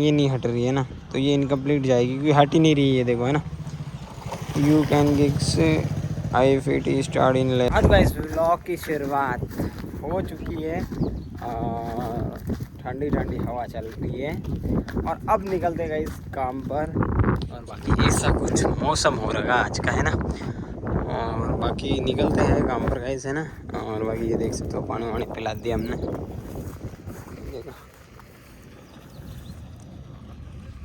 ये नहीं हट रही है ना, तो ये इनकम्प्लीट जाएगी क्योंकि हट ही नहीं रही है, देखो है ना। You can gigs I fit start in ले। आज गाइस व्लॉग की शुरुआत हो चुकी है और ठंडी ठंडी हवा चल रही है और अब निकलते गए इस काम पर। और बाकी ऐसा कुछ मौसम हो रहा है आज का, है ना। और बाकी निकलते हैं काम पर गाइस, है ना। और बाकी ये देख सकते हो पानी वानी पिला दिया हमने, देखो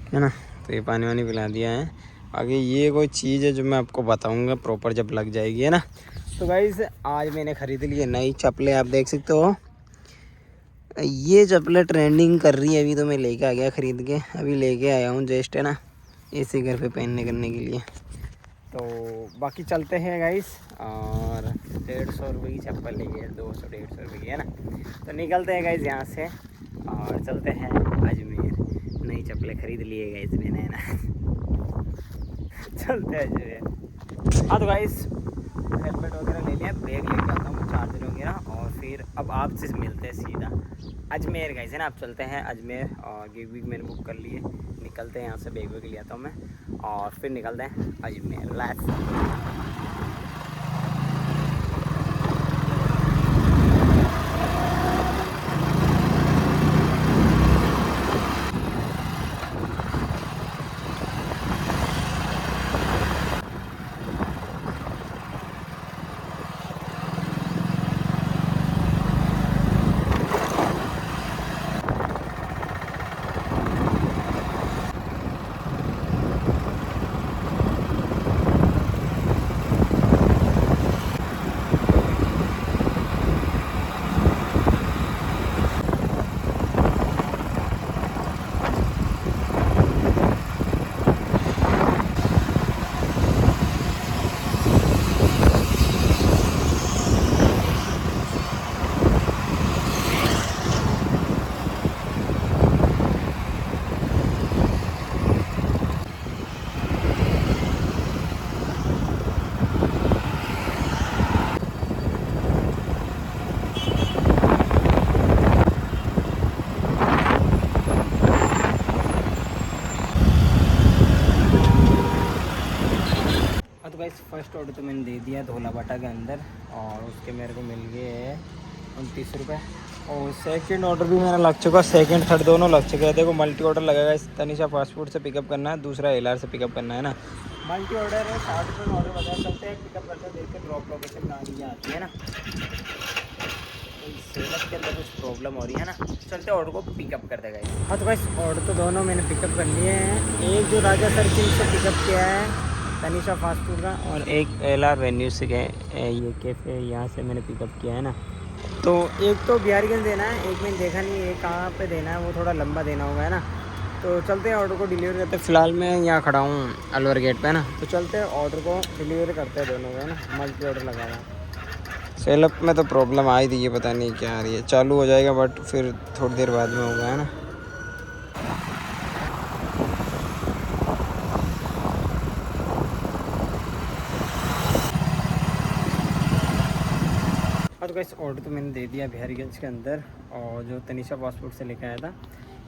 है ना। तो ये पानी वानी पिला दिया है। आगे ये कोई चीज़ है जो मैं आपको बताऊंगा प्रॉपर जब लग जाएगी, है ना। तो गाइस आज मैंने ख़रीद ली है नई चप्पलें, आप देख सकते हो। ये चप्पलें ट्रेंडिंग कर रही है अभी, तो मैं लेके आ गया ख़रीद के, अभी लेके आया हूँ जस्ट, है ना, इसी घर पे पहनने करने के लिए। तो बाकी चलते हैं गाइस। और 150 रुपये की चप्पल ली है, 200-150 रुपये की, है ना। तो निकलते हैं गाइस यहाँ से और चलते हैं अजमेर। नई चप्पलें ख़रीद लिए गाइस मैंने, है ना। चलते हैं अजमेर। हाँ तो गाइस हेलमेट वगैरह ले लिया, बैग लेके आता हूँ, चार्जर वगैरह, और फिर अब आपसे मिलते हैं सीधा अजमेर गाइस, है ना। आप चलते हैं अजमेर और गिग विग मैंने बुक कर लिए। निकलते हैं यहाँ से, बैग वैग ले आता हूँ मैं और फिर निकलते हैं अजमेर। लेट्स तो गाइस फर्स्ट ऑर्डर तो मैंने दे दिया धोलाबाटा के अंदर और उसके मेरे को मिल गए 29 रुपये। और सेकंड ऑर्डर भी मेरा लग चुका, सेकंड थर्ड दोनों लग चुके हैं। देखो मल्टी ऑर्डर लगेगा, इस तनिषा फास्ट फूड से पिकअप करना है, दूसरा एलआर से पिकअप करना है ना। मल्टी ऑर्डर है, 60 रुपये में ऑर्डर बता चलते हैं, पिकअप करते हैं, देख के ड्रॉप लोकेशन कहाँ की आती है ना। सेलत के अंदर कुछ प्रॉब्लम हो रही है ना, चलते ऑर्डर को पिकअप कर देगा। हाँ तो गाइस ऑर्डर तो दोनों मैंने पिकअप कर लिए हैं, एक जो राजा सर्किल से पिकअप किया है तनिषा फास्ट फूड का, और एक एलआर वेन्यू से गए ये कैफ़े, यहाँ से मैंने पिकअप किया है ना। तो एक तो बिहारीगंज देना है, एक मैंने देखा नहीं है कहाँ पे देना है, वो थोड़ा लंबा देना होगा, है ना। तो चलते हैं ऑर्डर को डिलीवर करते हैं। फ़िलहाल मैं यहाँ खड़ा हूँ अलवर गेट पे, है ना। तो चलते हैं ऑर्डर को डिलीवर करते हैं दोनों को, है ना। मल्टी ऑर्डर लगा हुआ है। सेलअप में तो प्रॉब्लम आई थी, ये पता नहीं क्या आ रही है। चालू हो जाएगा बट फिर थोड़ी देर बाद में होगा, है ना। और गाइस ऑर्डर तो मैंने दे दिया बिहारीगंज के अंदर, और जो तनिषा फास्ट फूड से लेकर आया था।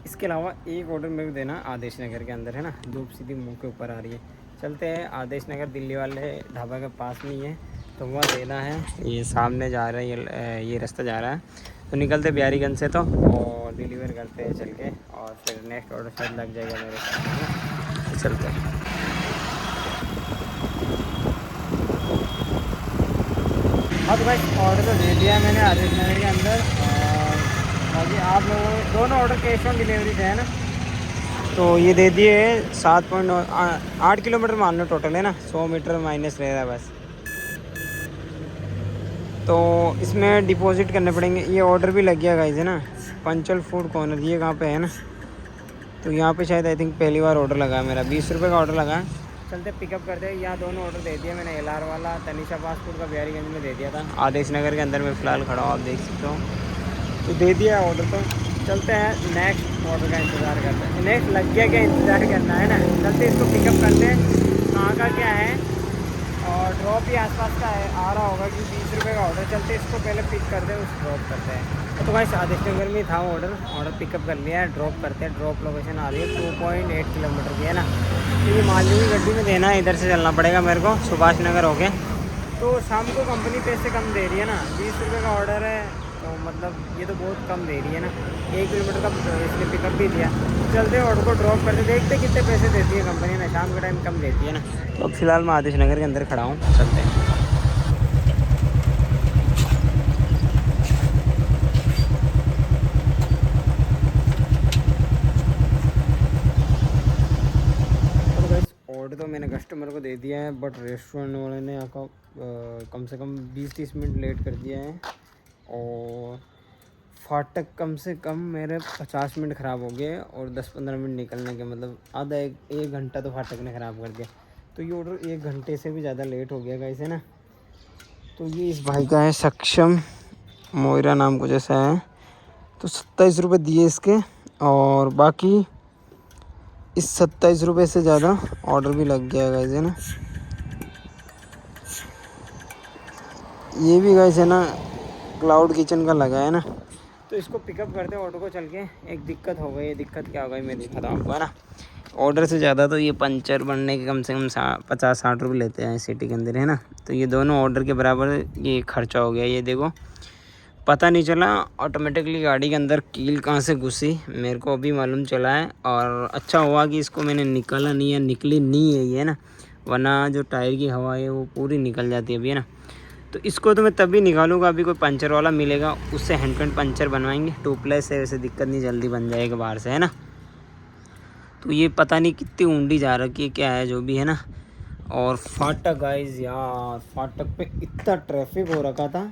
इसके अलावा एक ऑर्डर मेरे को देना आदेश नगर के अंदर, है ना, जो सीधी मुंह के ऊपर आ रही है। चलते हैं आदेश नगर, दिल्ली वाले ढाबा के पास में ही है, तो वहाँ देना है। ये सामने जा रहा है, ये रास्ता जा रहा है। तो निकलते बिहारीगंज से तो और डिलीवर करते हैं चल के, और फिर नेक्स्ट ऑर्डर शायद लग जाएगा मेरे साथ, तो चलते हैं। हाँ तो भाई ऑर्डर तो दे दिया मैंने आदेश नगर के अंदर, और बाकी आप लोगों दोनों ऑर्डर कैश ऑन डिलीवरी थे, है ना। तो ये दे दिए 7.8 किलोमीटर मान लो टोटल, है ना। 100 मीटर माइनस रह रहा है बस। तो इसमें डिपॉजिट करने पड़ेंगे। ये ऑर्डर भी लग गया गाइस, है ना। पंचल फूड कॉर्नर, ये कहाँ पे है ना। तो यहाँ पे शायद आई थिंक पहली बार ऑर्डर लगा है मेरा, 20 रुपये का ऑर्डर लगा। चलते पिकअप करते हैं। यहाँ दोनों ऑर्डर दे दिया मैंने, एलआर वाला तनिषा फास्ट फूड का बिहारीगंज में दे दिया था। आदेश नगर के अंदर मैं फ़िलहाल खड़ा हूँ, आप देख सकते हो। तो दे दिया ऑर्डर, तो चलते हैं नेक्स्ट ऑर्डर का इंतज़ार करते हैं। नेक्स्ट लग गया क्या इंतज़ार करना है ना। चलते इसको पिकअप करते हैं, कहाँ का क्या है और ड्रॉप ही आसपास का है, आ रहा होगा कि 20 रुपये का ऑर्डर। चलते इसको पहले पिक करते हैं, उस ड्रॉप करते हैं। तो भाई आदेश नगर में था ऑर्डर पिकअप कर लिया है, ड्रॉप करते हैं। ड्रॉप लोकेशन आ रही है 2.8 किलोमीटर की है ना। तो ये मालवी की गड्डी में देना है, इधर से चलना पड़ेगा मेरे को सुभाष नगर होके। तो शाम को कंपनी पैसे कम दे रही है ना, 20 रुपये का ऑर्डर है तो मतलब ये तो बहुत कम दे रही है ना। 1 किलोमीटर का इसने पिकअप भी दिया। चलते ऑर्डर को ड्रॉप करते, देखते कितने पैसे देती है कंपनी ना। शाम के टाइम कम देती है ना। तो अब फिलहाल मैं आदेश नगर के अंदर खड़ा हूँ, चलते हैं। ऑर्डर तो मैंने कस्टमर को दे दिया है, बट रेस्टोरेंट वाले ने आपका कम से कम 20-30 मिनट लेट कर दिया है। और फाटक कम से कम मेरे 50 मिनट ख़राब हो गए और 10-15 मिनट निकलने के, मतलब आधा एक घंटा तो फाटक ने ख़राब कर दिया। तो ये ऑर्डर 1 घंटे से भी ज़्यादा लेट हो गया गाइस है ना। तो ये इस भाई का है, सक्षम मोयरा नाम कुछ ऐसा है। तो 27 रुपये दिए इसके, और बाकी इस 27 रुपये से ज़्यादा ऑर्डर भी लग गया गाइस है ना। ये भी गाइस है ना क्लाउड किचन का लगा है ना। तो इसको पिकअप करते हैं ऑर्डर को चल के। एक दिक्कत हो गई, दिक्कत क्या हो गई मैं दिखाता हूँ आपको है ना। ऑर्डर से ज़्यादा तो ये पंचर बनने के कम से कम 50-60 रुपये लेते हैं सिटी के अंदर है ना। तो ये दोनों ऑर्डर के बराबर ये खर्चा हो गया। ये देखो पता नहीं चला ऑटोमेटिकली गाड़ी के अंदर कील कहाँ से घुसी, मेरे को अभी मालूम चला है। और अच्छा हुआ कि इसको मैंने निकाला नहीं है, निकली नहीं है ये ना, वरना जो टायर की हवा है वो पूरी निकल जाती है अभी है ना। तो इसको तो मैं तभी निकालूंगा, अभी कोई पंचर वाला मिलेगा उससे हैंड टू हैंड पंचर बनवाएंगे। 2+ है, वैसे दिक्कत नहीं, जल्दी बन जाएगा बाहर से है ना। तो ये पता नहीं कितनी ऊंडी जा रखी है, क्या है जो भी है ना। और फाटक गाइस यार, फाटक पे इतना ट्रैफिक हो रखा था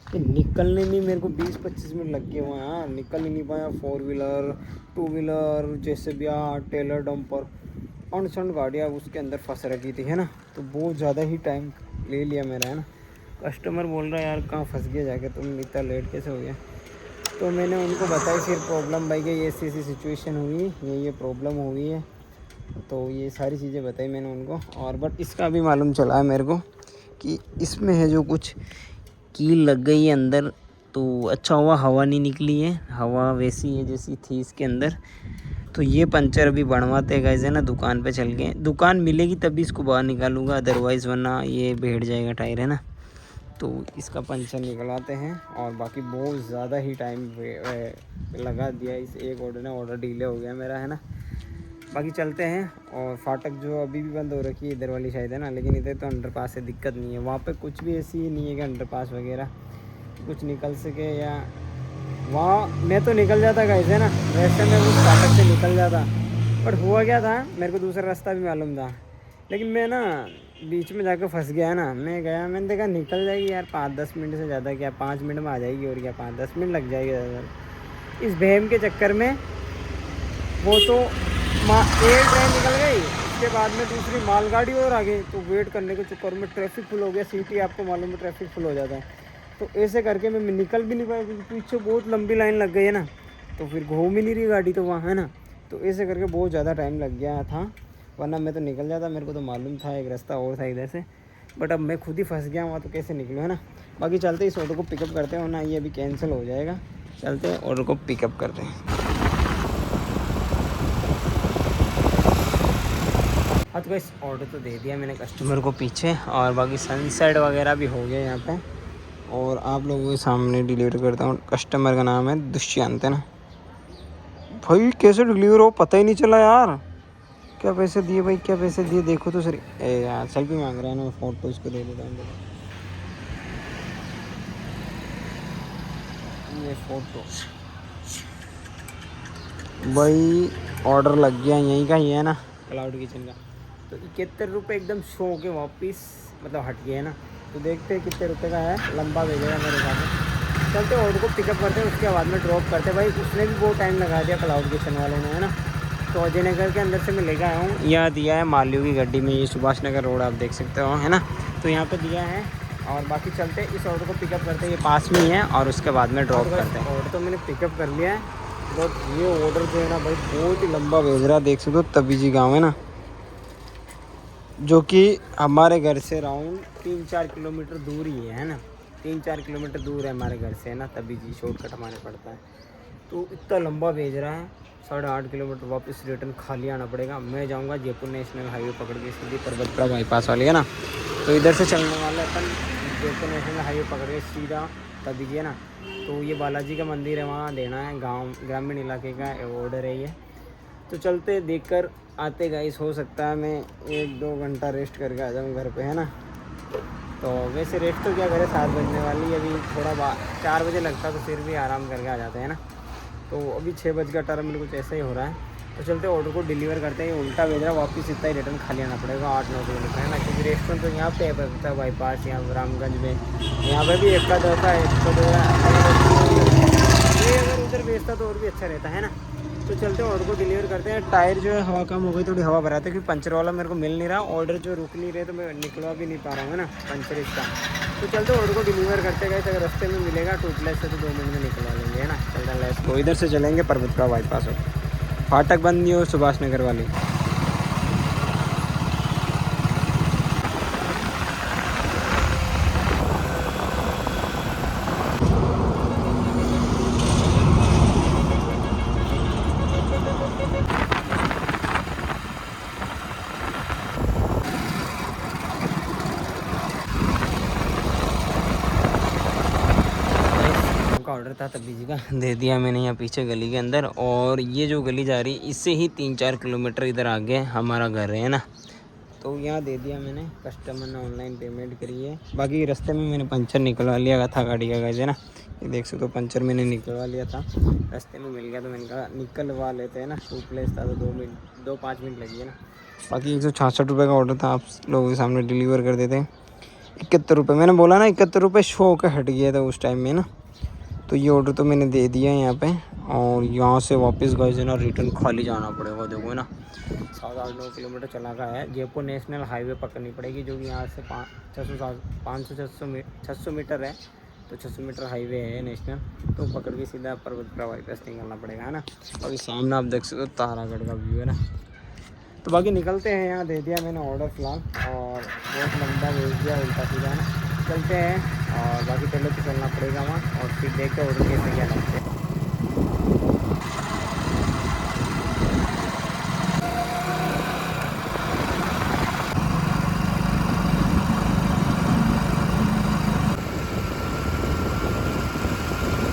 कि निकलने में मेरे को 20-25 मिनट लग गए वहाँ यार, निकल ही नहीं पाया। 4 व्हीलर 2 व्हीलर जैसे भी टेलर डंपर अनसंड गाड़ियाँ उसके अंदर फंस रखी थी है ना। तो बहुत ज़्यादा ही टाइम ले लिया मेरा है ना। कस्टमर बोल रहा है यार कहाँ फंस गया जाके, तुम इतना लेट कैसे हो गया। तो मैंने उनको बताई फिर प्रॉब्लम भाई कि ये ऐसी सिचुएशन हुई, ये प्रॉब्लम हुई है। तो ये सारी चीज़ें बताई मैंने उनको। और बट इसका भी मालूम चला है मेरे को कि इसमें है जो कुछ कील लग गई है अंदर। तो अच्छा हुआ हवा नहीं निकली है, हवा वैसी है जैसी थी इसके अंदर। तो ये पंचर अभी बनवाते गए है ना दुकान पे चल के। दुकान मिलेगी तभी इसको बाहर निकालूंगा, अदरवाइज़ वरना ये बैठ जाएगा टायर है ना। तो इसका पंचर निकलाते हैं। और बाकी बहुत ज़्यादा ही टाइम लगा दिया इस एक ऑर्डर ने, ऑर्डर डिले हो गया मेरा है ना। बाकी चलते हैं। और फाटक जो अभी भी बंद हो रखी है इधर वाली शायद है ना, लेकिन इधर तो अंडरपास है, दिक्कत नहीं है। वहाँ पे कुछ भी ऐसी नहीं है कि अंडरपास वगैरह कुछ निकल सके, या वहाँ मैं तो निकल जाता गाइस है ना, वैसे मैं उस फाटक से निकल जाता। बट हुआ क्या था, मेरे को दूसरा रास्ता भी मालूम था, लेकिन मैं ना बीच में जाकर फंस गया ना। मैं गया, मैंने देखा निकल जाएगी यार 5-10 मिनट से ज़्यादा क्या, 5 मिनट में आ जाएगी और क्या 5-10 मिनट लग जाएगी ज़्यादा। इस बहम के चक्कर में वो तो एक ट्रेन निकल गई, उसके बाद में दूसरी मालगाड़ी और आ गई। तो वेट करने के चक्कर में ट्रैफिक फुल हो गया। सिटी आपको मालूम है ट्रैफिक फुल हो जाता है। तो ऐसे करके मैं निकल भी नहीं पाया क्योंकि पीछे बहुत लंबी लाइन लग गई है ना। तो फिर घूम ही नहीं रही गाड़ी तो वहाँ है ना। तो ऐसे करके बहुत ज़्यादा टाइम लग गया था, वरना मैं तो निकल जाता। मेरे को तो मालूम था एक रास्ता और था इधर से, बट अब मैं खुद ही फंस गया वहाँ, तो कैसे निकलूँ है ना। बाकी चलते इस ऑर्डर को पिकअप करते हैं, ना ये अभी कैंसिल हो जाएगा। चलते हैं ऑर्डर को पिकअप करते हैं। हाँ तो बस ऑर्डर तो दे दिया मैंने कस्टमर को पीछे, और बाकी सनसेट वगैरह भी हो गया यहाँ पे। और आप लोगों के सामने डिलीवर करता हूँ। कस्टमर का नाम है दुष्यंत है ना। भाई कैसे डिलीवर हो पता ही नहीं चला यार। क्या पैसे दिए भाई, क्या पैसे दिए देखो तो सर। ए यार सेल्फी मांग रहा है ना, फ़ोटो इसको दे देता हूँ। ये फ़ोटो भाई ऑर्डर लग गया, यहीं का ही है ना क्लाउड किचन का। तो 71 रुपये एकदम शो के वापस मतलब हट गए है ना। तो देखते हैं कितने रुपए का है, लंबा भेजेगा मेरे हिसाब से। चलते ऑर्डर को पिकअप करते हैं, उसके बाद में ड्रॉप करते हैं। भाई उसने भी बहुत टाइम लगा दिया क्लाउड किचन वालों ने है ना। तो अजय नगर के अंदर से मैं लेकर आया हूँ, यह दिया है मालवी की गड्डी में। ये सुभाष नगर रोड आप देख सकते हो है ना। तो यहाँ पे दिया है। और बाकी चलते इस ऑर्डर को पिकअप करते हैं, ये पास में ही है, और उसके बाद में ड्रॉप करते हैं। ऑर्डर तो मैंने पिकअप कर लिया है, बट ये ऑर्डर जो है ना भाई बहुत ही लंबा भेज रहा है। देख सकते हो तभी जी गाँव है ना। जो कि हमारे घर से राउंड 3-4 किलोमीटर दूर ही है ना। 3-4 किलोमीटर दूर है हमारे घर से, है ना, तभी जी शॉर्टकट हमारे पड़ता है। तो इतना लंबा भेज रहा है, 8.5 किलोमीटर वापस रिटर्न खाली आना पड़ेगा। मैं जाऊंगा जयपुर नेशनल हाईवे पकड़ के सीधी परबतपुरा बाईपास वाली, है ना। तो इधर से चलने वाले अपन जयपुर नेशनल हाईवे पकड़ के सीधा तभी जी, है ना। तो ये बालाजी का मंदिर है, वहाँ देना है, गाँव ग्रामीण इलाके का ऑर्डर है ये। तो चलते देखकर आते गाइस, हो सकता है मैं 1-2 घंटा रेस्ट करके आ जाऊँ घर पे, है ना। तो वैसे रेस्ट तो क्या करें, 7 बजने वाली है अभी, थोड़ा 4 बजे लगता तो फिर भी आराम करके आ जाते हैं ना। तो अभी 6 बज का टर्म कुछ ऐसा ही हो रहा है। तो चलते ऑर्डर को डिलीवर करते हैं। उल्टा भेज रहा है, वापस इतना ही रिटर्न खाली आना पड़ेगा 8-9 किलोमीटर, है ना। क्योंकि रेस्टोरेंट तो यहाँ पे पड़ता है बाईपास, यहाँ रामगंज में। यहाँ पे भी एक का दो का ये अगर उधर भेजता तो और भी अच्छा रहता है ना। तो चलते ऑर्डर को डिलीवर करते हैं। टायर जो है हवा कम हो गई, थोड़ी हवा भराते क्योंकि पंचर वाला मेरे को मिल नहीं रहा, ऑर्डर जो रुक नहीं रहे तो मैं निकलवा भी नहीं पा रहा हूँ, है ना, पंचर इसका। तो चलते ऑर्डर को डिलीवर करते गए, अगर रास्ते में मिलेगा टूटलेस से तो 2 मिनट में निकलवा लेंगे, है ना। चलते लेट्स गो। इधर से चलेंगे परबतपुरा बाईपास हो, फाटक बंद नहीं हो, सुभाष नगर वाली। का ऑर्डर था तभी जी का दे दिया मैंने यहाँ पीछे गली के अंदर। और ये जो गली जा रही है इससे ही 3-4 किलोमीटर इधर आगे हमारा घर है ना। तो यहाँ दे दिया मैंने, कस्टमर ने ऑनलाइन पेमेंट करी है। बाकी रास्ते में मैंने पंचर निकलवा लिया था गाड़ी का, गए ना, ये देख सकते हो पंचर मैंने निकलवा लिया था, रास्ते में मिल गया तो मैंने कहा निकलवा लेते हैं ना। टूटलेस था तो 2-5 मिनट लगी है ना। बाकी 166 रुपये का ऑर्डर था, आप लोगों के सामने डिलीवर कर देते हैं 71 रुपये। मैंने बोला ना 71 रुपये शो का हट गया था उस टाइम में ना। तो ये ऑर्डर तो मैंने दे दिया है यहाँ पे। और यहाँ से वापस गए थे ना, रिटर्न खाली जाना पड़ेगा, देखो है ना। 7-8-9 किलोमीटर चला गया है। जयपुर नेशनल हाईवे पकड़नी पड़ेगी, जो कि यहाँ से 500-600 मीटर है। तो 600 मीटर हाईवे है नेशनल, तो पकड़ के सीधा परबतपुरा बाईपास निकलना पड़ेगा, है ना। और सामने आप देख सकते हो तारागढ़ का व्यू, है ना। तो बाकी निकलते हैं, यहाँ दे दिया मैंने ऑर्डर फिलहाल, और बहुत लंबा भेज दिया उल्टा सीधा, है ना। चलते हैं और बाकी पहले तो चलना पड़ेगा वहाँ, और फिर देखते हैं ऑर्डर कैसे क्या लगते हैं।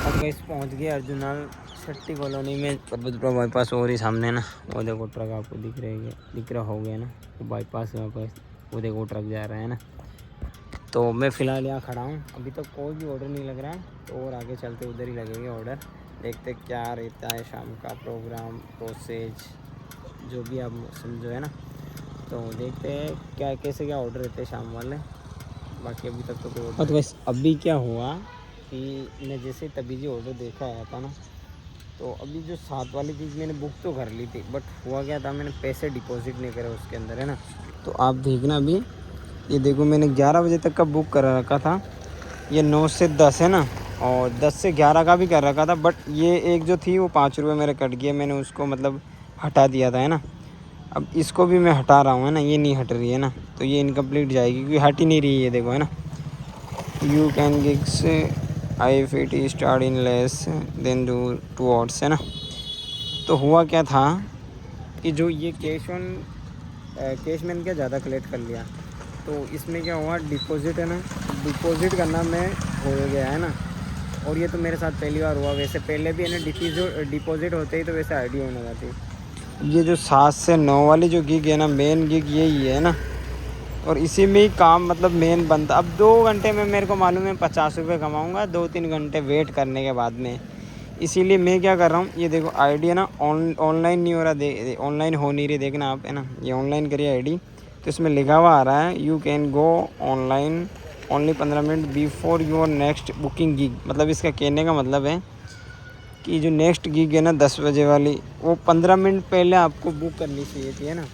अब गैस पहुँच गए अर्जुनाल छट्टी कॉलोनी में, परबतपुरा बाईपास और ही सामने है ना। वो देखो ट्रक आपको दिख रहा हो गया ना, तो बाईपास में वापस वो देखो ट्रक जा रहा है ना। तो मैं फ़िलहाल यहाँ खड़ा हूँ, अभी तक कोई भी ऑर्डर नहीं लग रहा है। तो और आगे चलते उधर ही लगेंगे ऑर्डर, देखते क्या रहता है शाम का प्रोग्राम, प्रोसेस जो भी आप समझो, है ना। तो देखते हैं क्या कैसे क्या ऑर्डर रहते हैं शाम वाले। बाकी अभी तक तो कोई ऑर्डर। बस अभी क्या हुआ कि मैं जैसे तभी जी ऑर्डर देखा आया था ना, तो अभी जो 7 वाली चीज़ मैंने बुक तो कर ली थी, बट हुआ क्या था, मैंने पैसे डिपॉजिट नहीं करे उसके अंदर, है ना। तो आप देखना अभी, ये देखो मैंने 11 बजे तक का बुक करा रखा था, ये 9 से 10 है ना, और 10 से 11 का भी कर रखा था। बट ये एक जो थी वो 5 रुपये मेरे कट गया, मैंने उसको मतलब हटा दिया था, है ना। अब इसको भी मैं हटा रहा हूँ, है ना, ये नहीं हट रही है ना, तो ये इनकम्प्लीट जाएगी क्योंकि हट ही नहीं रही है, देखो, है ना। You can gigs I fit start in less than do 2 hours, है ना। तो हुआ क्या था कि जो ये कैश मैंने क्या ज़्यादा कलेक्ट कर लिया, तो इसमें क्या हुआ, डिपॉजिट है ना, डिपॉजिट करना मैं हो गया, है ना। और ये तो मेरे साथ पहली बार हुआ, वैसे पहले भी है ना डिपॉजिट होते ही तो वैसे आईडी होने जाती। ये जो 7 से 9 वाली जो गिग है ना, मेन गिग यही है ना, और इसी में ही काम मतलब मेन बनता। अब 2 घंटे में मेरे को मालूम है 50 रुपये कमाऊँगा, 2-3 घंटे वेट करने के बाद में। इसीलिए मैं क्या कर रहा हूँ, ये देखो आईडी है ना, ऑनलाइन नहीं हो रहा, ऑनलाइन हो नहीं रही, देखना आप, है ना। ये ऑनलाइन करिए आईडी, तो इसमें लिखा हुआ आ रहा है you can go online only 15 minute before your next booking gig. मतलब इसका कहने का मतलब है कि जो नेक्स्ट गिग है ना 10 बजे वाली, वो 15 मिनट पहले आपको बुक करनी चाहिए थी, है ना।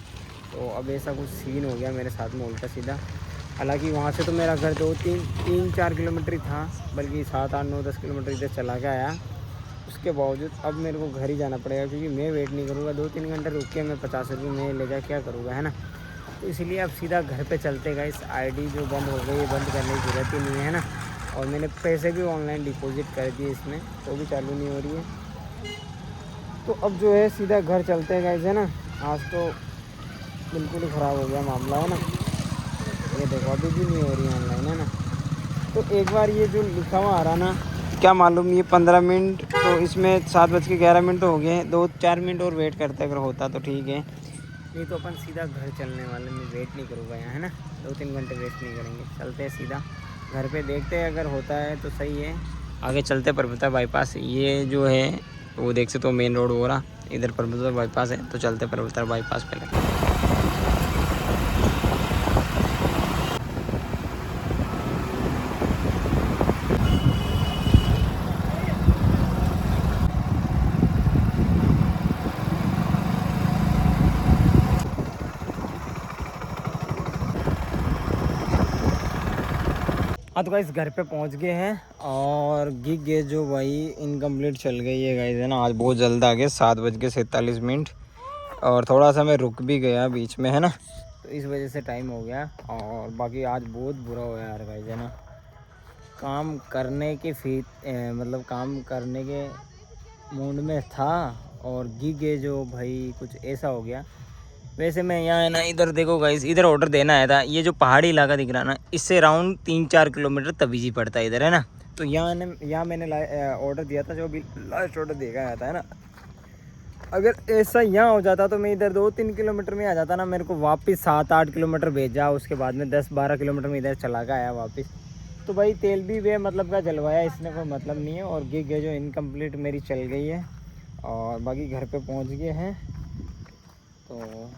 तो अब ऐसा कुछ सीन हो गया मेरे साथ में उल्टा सीधा। हालांकि वहाँ से तो मेरा घर 2-3-4 किलोमीटर ही था, बल्कि 7-8-9-10 किलोमीटर इधर चला के आया। उसके बावजूद अब मेरे को घर ही जाना पड़ेगा, क्योंकि मैं वेट नहीं करूँगा 2-3 घंटे रुक के मैं 50 रुपये में ले जा क्या करूँगा, है ना। तो इसलिए अब सीधा घर पे चलते गाइस। आईडी जो बंद हो गई, बंद करने की ज़रूरत ही नहीं है ना। और मैंने पैसे भी ऑनलाइन डिपॉजिट कर दिए इसमें, तो भी चालू नहीं हो रही है। तो अब जो है सीधा घर चलते हैं गाइस, है ना। आज तो बिल्कुल ही ख़राब हो गया मामला, है ना। ये देखो अभी भी नहीं हो रही ऑनलाइन, है ना। तो एक बार ये जो लिखा हुआ आ रहा ना, क्या मालूम ये 15 मिनट, तो इसमें 7:11 तो हो गए। 2-4 मिनट और वेट करते, अगर होता तो ठीक है, नहीं तो अपन सीधा घर चलने वाले। मैं वेट नहीं करूँगा यहाँ, है ना। 2-3 घंटे वेस्ट नहीं करेंगे, चलते हैं सीधा घर पे। देखते हैं अगर होता है तो सही है, आगे चलते। परबता बाईपास ये जो है वो देख से तो मेन रोड हो रहा, इधर परबता बाईपास है, तो चलते परबता बाईपास पहले। हाँ तो गाइस घर पे पहुंच गए हैं, और गिग है जो भाई इनकम्प्लीट चल गई है गाइस, है ना। आज बहुत जल्द आ गए, 7:47, और थोड़ा सा मैं रुक भी गया बीच में, है ना। तो इस वजह से टाइम हो गया। और बाकी आज बहुत बुरा हुआ यार गाइस, है ना। काम करने के मतलब काम करने के मूड में था, और गिग है जो भाई कुछ ऐसा हो गया। वैसे मैं यहाँ है ना, इधर देखो गाइस, इधर ऑर्डर देना आया था। ये जो पहाड़ी इलाका दिख रहा है ना, इससे राउंड 3-4 किलोमीटर तबीजी पड़ता है इधर, है ना। तो यहाँ मैंने ऑर्डर दिया था, जो अभी लास्ट ऑर्डर देखा आया था, है ना। अगर ऐसा यहाँ हो जाता तो मैं इधर 2-3 किलोमीटर में आ जाता ना। मेरे को वापस 7-8 किलोमीटर भेजा, उसके बाद में 10-12 किलोमीटर में इधर चला गया आया वापस। तो भाई तेल भी वे मतलब का जलवाया, इसने कोई मतलब नहीं है। और गिग है जो इनकम्प्लीट मेरी चल गई है, और बाकी घर पे पहुँच गए हैं। तो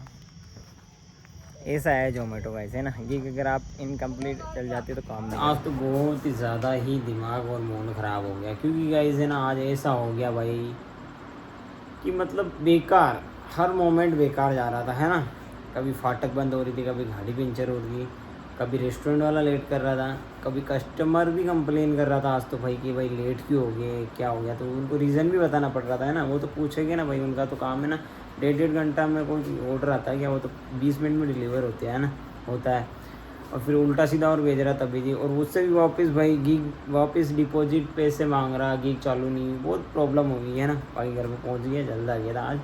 ऐसा है जोमेटो गाइस, है ना। ये अगर आप इनकम्प्लीट चल जाते तो काम नहीं। आज तो बहुत ही ज़्यादा ही दिमाग और मूड ख़राब हो गया, क्योंकि गाइस है ना, आज ऐसा हो गया भाई कि मतलब बेकार, हर मोमेंट बेकार जा रहा था, है ना। कभी फाटक बंद हो रही थी, कभी गाड़ी पंचर हो रही थी, कभी रेस्टोरेंट वाला लेट कर रहा था, कभी कस्टमर भी कंप्लेन कर रहा था आज तो भाई कि भाई लेट क्यों हो गए, क्या हो गया। तो उनको रीज़न भी बताना पड़ रहा था, है ना। वो तो पूछेंगे ना भाई, उनका तो काम है ना। 1.5 घंटा में कोई ऑर्डर आता है क्या, वो तो 20 मिनट में डिलीवर होते हैं, ना, होता है। और फिर उल्टा सीधा और भेज रहा तभी जी, और उससे भी वापस भाई गिग वापस डिपॉजिट पैसे मांग रहा, गिग चालू नहीं। बहुत प्रॉब्लम हो गई, है ना। बाकी घर पे पहुंच गया, जल्द आ गया था आज।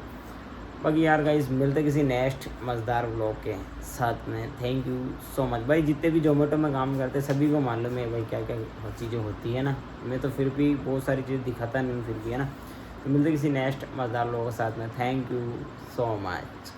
बाकी यार गाइस मिलते किसी नेक्स्ट मज़ेदार व्लॉग के साथ में। थैंक यू सो मच भाई। जितने भी जोमेटो में काम करते सभी को मालूम है भाई क्या क्या चीज़ें होती है ना। मैं तो फिर भी बहुत सारी चीज़ दिखाता नहीं हूँ फिर भी, है ना। तो मिलते किसी नेक्स्ट मज़ेदार व्लॉग के साथ में। Thank you so much.